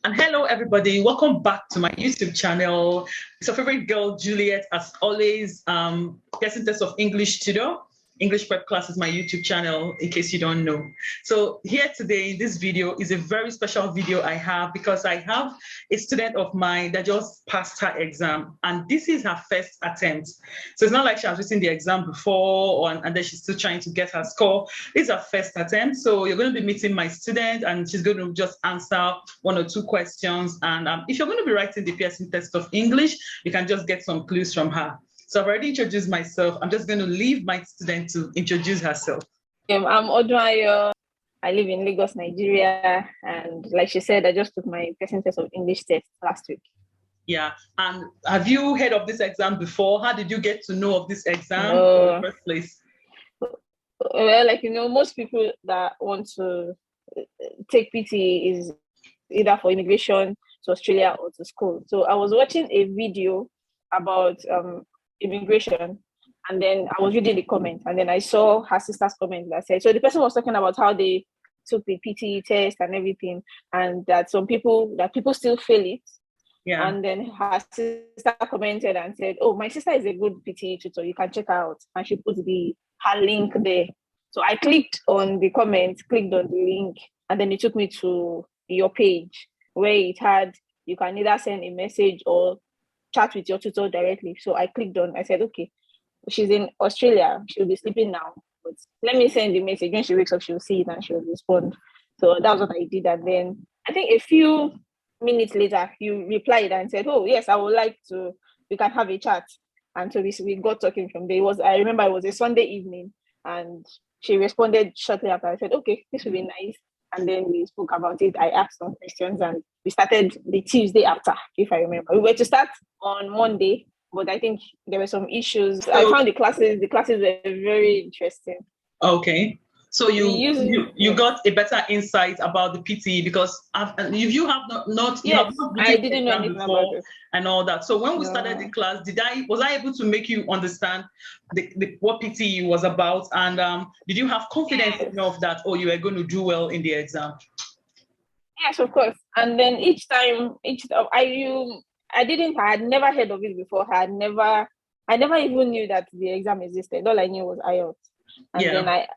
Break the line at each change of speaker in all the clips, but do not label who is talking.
And hello, everybody. Welcome back to my YouTube channel. It's your favorite girl, Juliet, as always. Getting Test of English Tutor. English Prep Class is my YouTube channel, in case you don't know. So here today in this video is a very special video I have because I have a student of mine that just passed her exam, and this is her first attempt. So it's not like she has written the exam before and then she's still trying to get her score. This is her first attempt. So you're going to be meeting my student and she's going to just answer one or two questions. And if you're going to be writing the Pearson Test of English, you can just get some clues from her. So I've already introduced myself. I'm just going to leave my student to introduce herself.
I'm Odunayo. I live in Lagos, Nigeria. And like she said, I just took my Pearson Test of English test last week.
Yeah. And have you heard of this exam before? How did you get to know of this exam in the first place?
Well, most people that want to take PT is either for immigration to Australia or to school. So I was watching a video about immigration, and then I was reading the comment, and then I saw her sister's comment that said, so the person was talking about how they took the PTE test and everything, and that people still fail it. Yeah. And then her sister commented and said, oh, my sister is a good PTE tutor, you can check her out. And she put her link there. So I clicked on the comment, clicked on the link, and then it took me to your page where it had, you can either send a message or chat with your tutor directly. So I clicked on, I said, okay, she's in Australia, she'll be sleeping now, but let me send the message. When she wakes up, she'll see it and she'll respond. So that was what I did. And then I think a few minutes later, you replied and said, oh, yes, I would like to, we can have a chat. And so we got talking from there. I remember it was a Sunday evening, and she responded shortly after. I said, okay, this will be nice. And then we spoke about it. I asked some questions and we started the Tuesday after, if I remember. We were to start on Monday, but I think there were some issues. I found the classes were very interesting.
Okay. So you got a better insight about the PTE because if you have not
I didn't know anything about it
and all that. So when we started the class, was I able to make you understand what PTE was about, and did you have confidence enough that you were going to do well in the exam?
Yes, of course. And then I had never heard of it before. I never even knew that the exam existed. All I knew was IELTS. And then I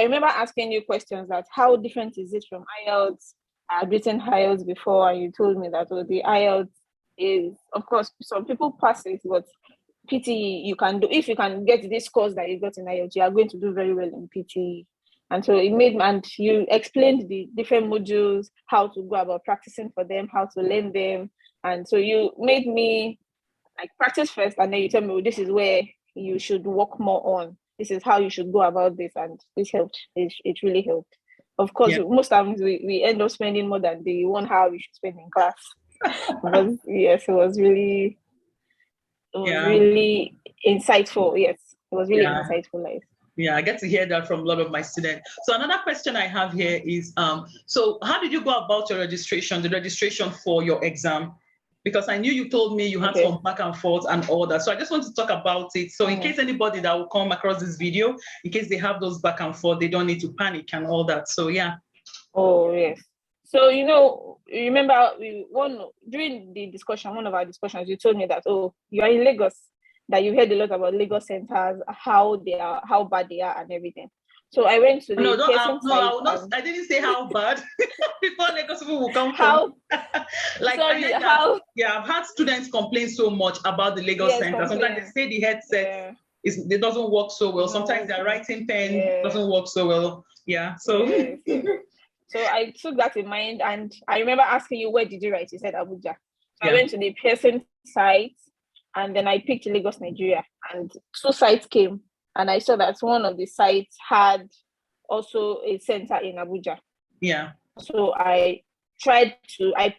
remember asking you questions that how different is it from IELTS? I had written IELTS before, and you told me that the IELTS is, of course, some people pass it, but PTE you can do. If you can get this course that you got in IELTS, you are going to do very well in PTE. And so and you explained the different modules, how to go about practicing for them, how to learn them. And so you made me practice first, and then you tell me, this is where you should work more on. This is how you should go about this, and this helped. It really helped. Of course, most times we end up spending more than the 1 hour we should spend in class. Because yes, it was really insightful. Yes, it was really insightful.
Yeah, I get to hear that from a lot of my students. So another question I have here is, so how did you go about your registration, the registration for your exam? Because I knew you told me you had some back and forth and all that. So I just want to talk about it. So in case anybody that will come across this video, in case they have those back and forth, they don't need to panic and all that. So yeah.
Oh, yes. So, remember during the discussion, one of our discussions, you told me that, you are in Lagos, that you heard a lot about Lagos centers, how bad they are and everytive. So I went to the
I didn't say how bad. Before Lagos people will come from. I've had students complain so much about the Lagos center. Sometimes they say the headset it doesn't work so well. Sometimes their writing pen doesn't work so well. Yeah. So
so I took that in mind, and I remember asking you, where did you write? You said Abuja. So I went to the Pearson site, and then I picked Lagos, Nigeria, and 2 sites came. And I saw that one of the sites had also a center in Abuja.
Yeah.
So I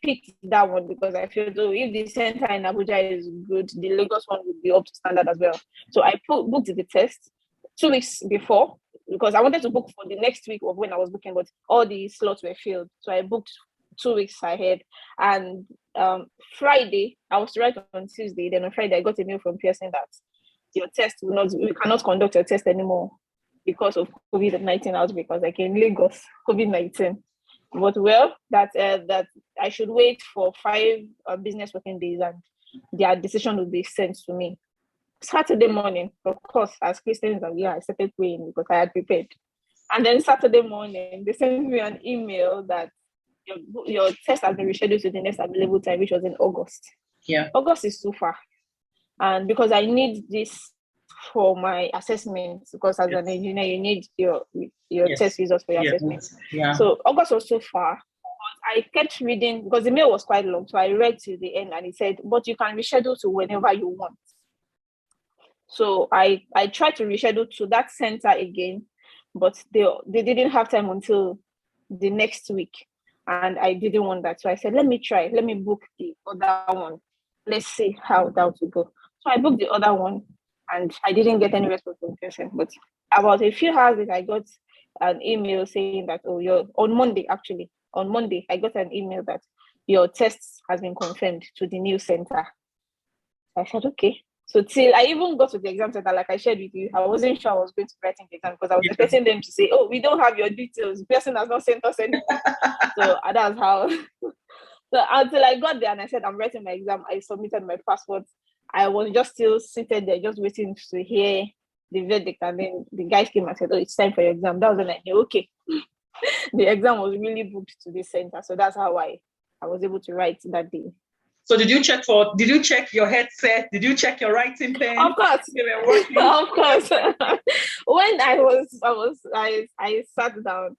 picked that one because I feel if the center in Abuja is good, the Lagos one would be up to standard as well. So I booked the test 2 weeks before because I wanted to book for the next week of when I was booking, but all the slots were filled. So I booked 2 weeks ahead. And Friday, I was to write on Tuesday. Then on Friday, I got a mail from Pearson that your test we cannot conduct your test anymore because of COVID-19 outbreak. Because in Lagos, COVID-19. But well, that I should wait for 5 business working days and their decision will be sent to me. Saturday morning, of course, as Christians, I started praying because I had prepared. And then Saturday morning, they sent me an email that your test has been rescheduled to the next available time, which was in August.
Yeah.
August is too far. And because I need this for my assessment, because as an engineer, you need your test results for your assessment.
Yeah.
So August was so far. I kept reading because the mail was quite long. So I read to the end and it said, but you can reschedule to whenever you want. So I tried to reschedule to that center again, but they didn't have time until the next week. And I didn't want that. So I said, let me book the other one. Let's see how that will go. So I booked the other one and I didn't get any response from the person. But about a few hours later, I got an email saying that, on Monday, I got an email that your test has been confirmed to the new center. I said, okay. So till I even got to the exam center, like I shared with you, I wasn't sure I was going to write in the exam because I was expecting them to say, oh, we don't have your details. The person has not sent us anything. So that's how. So until I got there and I said, I'm writing my exam, I submitted my passport. I was just still seated there, just waiting to hear the verdict. And then the guys came and said, oh, it's time for your exam. That was when I knew, okay. The exam was really booked to this center. So that's how I was able to write that day.
So did you check your headset? Did you check your writing pen?
Of course. Of course. When I sat down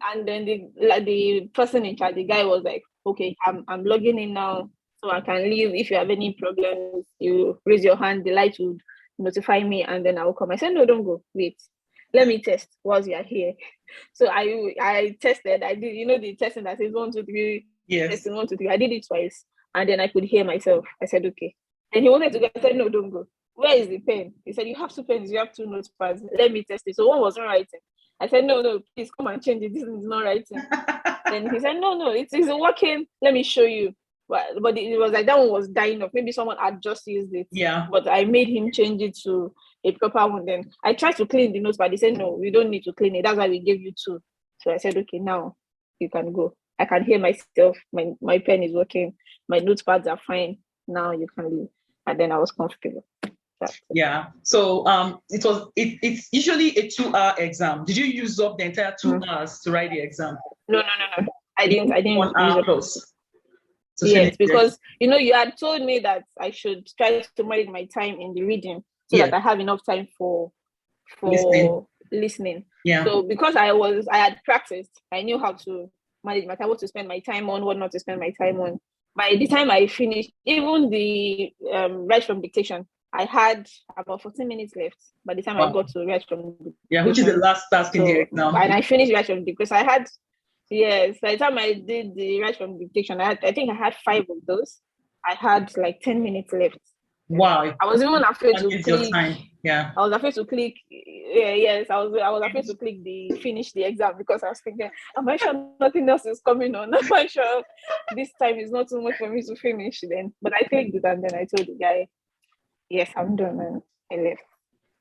and then the person in charge, the guy was like, okay, I'm logging in now, so I can leave. If you have any problems, you raise your hand, the light would notify me and then I will come. I said, no, don't go. Wait. Let me test whilst you're here. So I tested. I did, the testing that says 1, 2, 3.
Yes.
Testing 1, 2, 3. I did it twice. And then I could hear myself. I said, okay. And he wanted to go. I said, no, don't go. Where is the pen? He said, you have 2 pens. You have 2 notepads. Let me test it. So one wasn't writing. I said, no, please come and change it. This is not writing. Then he said, no, it's working. Let me show you. But it was like that one was dying off. Maybe someone had just used it.
Yeah.
But I made him change it to a proper one. Then I tried to clean the notes, but they said, no, we don't need to clean it. That's why we gave you 2. So I said, okay, now you can go. I can hear myself. My pen is working. My notepads are fine. Now you can leave. And then I was comfortable.
Yeah. So it's usually a 2-hour exam. Did you use up the entire 2 hours to write the exam?
No. I didn't
1 hour plus.
Yes, because you had told me that I should try to manage my time in the reading so that I have enough time for listening.
Yeah.
So because I had practiced, I knew how to manage my time, what to spend my time on, what not to spend my time on. By the time I finished, even the write from dictation, I had about 14 minutes left by the time I got to write from dictation.
Yeah, which is the last task in the exam.
And I finished write from dictation because I had, by the time I did the write from dictation, I think I had 5 of those. I had like 10 minutes left.
Wow.
I was even afraid to click.
Yeah.
I was afraid to click. Yes, I was afraid to click the finish the exam because I was thinking, am I sure nothing else is coming on? Am I sure this time is not too much for me to finish then? But I clicked it and then I told the guy, yes, I'm done, and I left.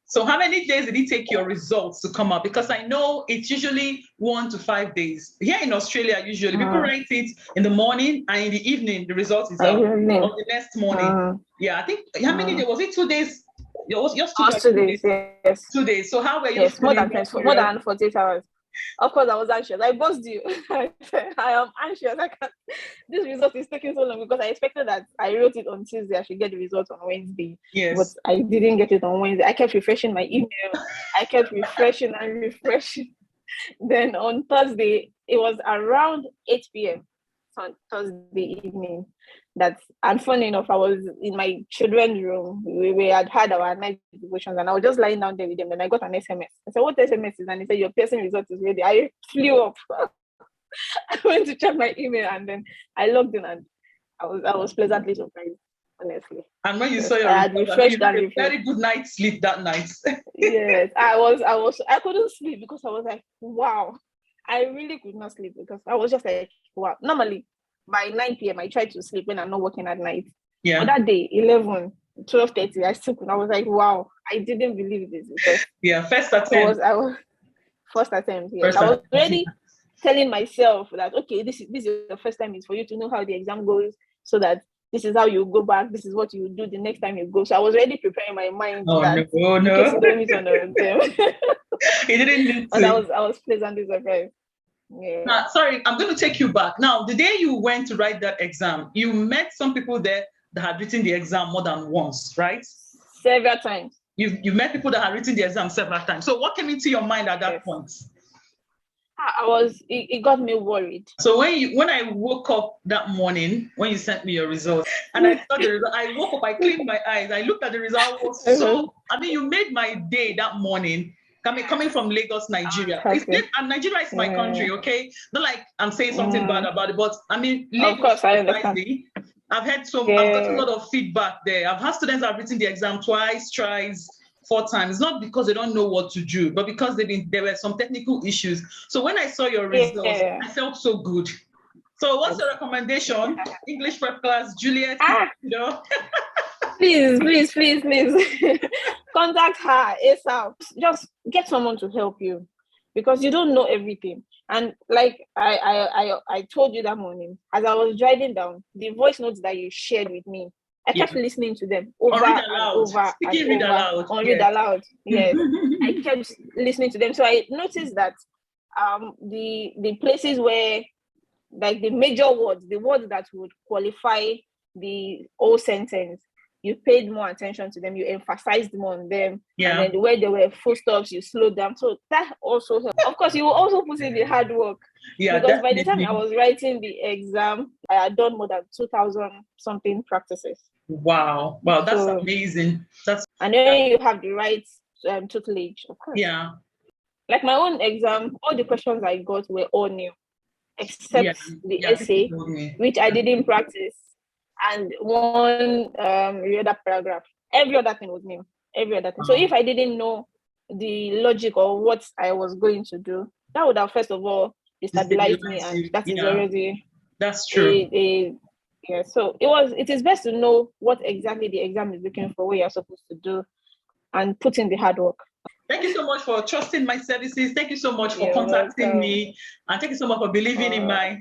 So how many days did it take your results to come up? Because I know it's usually 1 to 5 days. Here in Australia, usually people write it in the morning and in the evening, the result is out. Or the next morning. Yeah, I think, how many days? Was it 2 days? Yours
2 days, yes.
2 days. So how were you?
Yes, more than 48 hours. Of course, I was anxious. I buzzed you. I am anxious. This result is taking so long because I expected that I wrote it on Tuesday. I should get the results on Wednesday.
Yes.
But I didn't get it on Wednesday. I kept refreshing my email. I kept refreshing and refreshing. Then on Thursday, it was around 8 p.m. on Thursday evening. And funny enough, I was in my children's room. We had our night devotions and I was just lying down there with them. Then I got an SMS. I said, what SMS is? And he said, your person result is ready. I flew up. I went to check my email and then I logged in and I was pleasantly surprised, honestly.
And when you saw your result, you had a very good night's sleep that night.
Yes, I couldn't sleep because I was like, wow. I really could not sleep because I was just like, wow. Normally, by 9 p.m., I try to sleep when I'm not working at night.
Yeah.
But that day, 11, 12:30, I still couldn't. I was like, wow, I didn't believe this. Because
first attempt.
I was first attempt. Yes. I was ready. telling myself that, okay, this is the first time, it's for you to know how the exam goes, so that this is how you go back, this is what you do the next time you go. So I was already preparing my mind that in case you don't meet on the exam.
You didn't need
But
to.
I was pleasantly surprised. Yeah.
Now, sorry, I'm going to take you back. Now, the day you went to write that exam, you met some people there that had written the exam more than once, right?
Several times.
You met people that had written the exam several times. So what came into your mind at that point?
It got me worried.
So when I woke up that morning, when you sent me your results, and I saw the result, I woke up, I cleaned my eyes, I looked at the result, you made my day that morning. Coming from Lagos, Nigeria. And Nigeria is my country, okay? Not like I'm saying something bad about it, but I mean, Lagos,
of course, I understand.
I've had I've got a lot of feedback there. I've had students that have written the exam twice, thrice, 4 times, not because they don't know what to do, but because there were some technical issues. So when I saw your results, I felt so good. So what's your recommendation? English prep class, Juliet,
Please. Contact her ASAP. Just get someone to help you, because you don't know everything. And like I told you that morning, as I was driving down, the voice notes that you shared with me, I kept listening to them over and over and over. Read aloud. Yes. I kept listening to them. So I noticed that the places where, like the major words, the words that would qualify the whole sentence, you paid more attention to them, you emphasized more on them. And then where there were full stops, you slowed down. So that also helped. Of course, you will also put in the hard work. Because definitely. By the time I was writing the exam, I had done more than 2,000 something practices.
Wow, that's amazing.
And then you have the right tutelage, of course.
Yeah.
Like my own exam, all the questions I got were all new, except the essay, which I didn't practice, and one other paragraph. Every other thing was new. Every other thing. So if I didn't know the logic or what I was going to do, that would have first of all destabilized me, and that is already
true.
Yeah, so it is best to know what exactly the exam is looking for, what you're supposed to do, and put in the hard work.
Thank you so much for trusting my services. Thank you so much for contacting me. And thank you so much for believing in my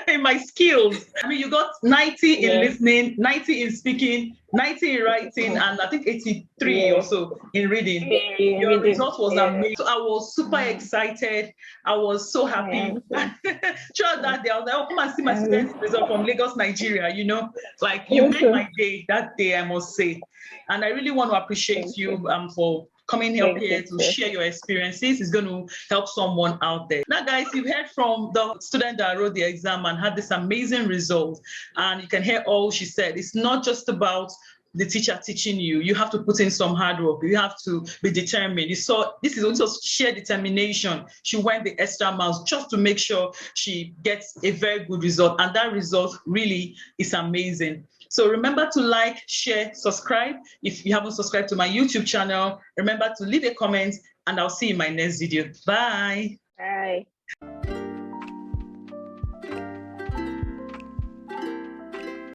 in my skills. I mean, you got 90 in listening, 90 in speaking, 90 in writing, and I think 83 or so in reading. Your result was amazing. So I was super excited. I was so happy. Throughout that day, I was like, oh, come and see my students' result from Lagos, Nigeria. Like you made my day that day, I must say. And I really want to appreciate you for coming here to share your experiences. Is going to help someone out there. Now, guys, you've heard from the student that wrote the exam and had this amazing result. And you can hear all she said. It's not just about the teacher teaching you. You have to put in some hard work. You have to be determined. This is also sheer determination. She went the extra miles just to make sure she gets a very good result. And that result really is amazing. So remember to like, share, subscribe. If you haven't subscribed to my YouTube channel, remember to leave a comment, and I'll see you in my next video. Bye.
Bye.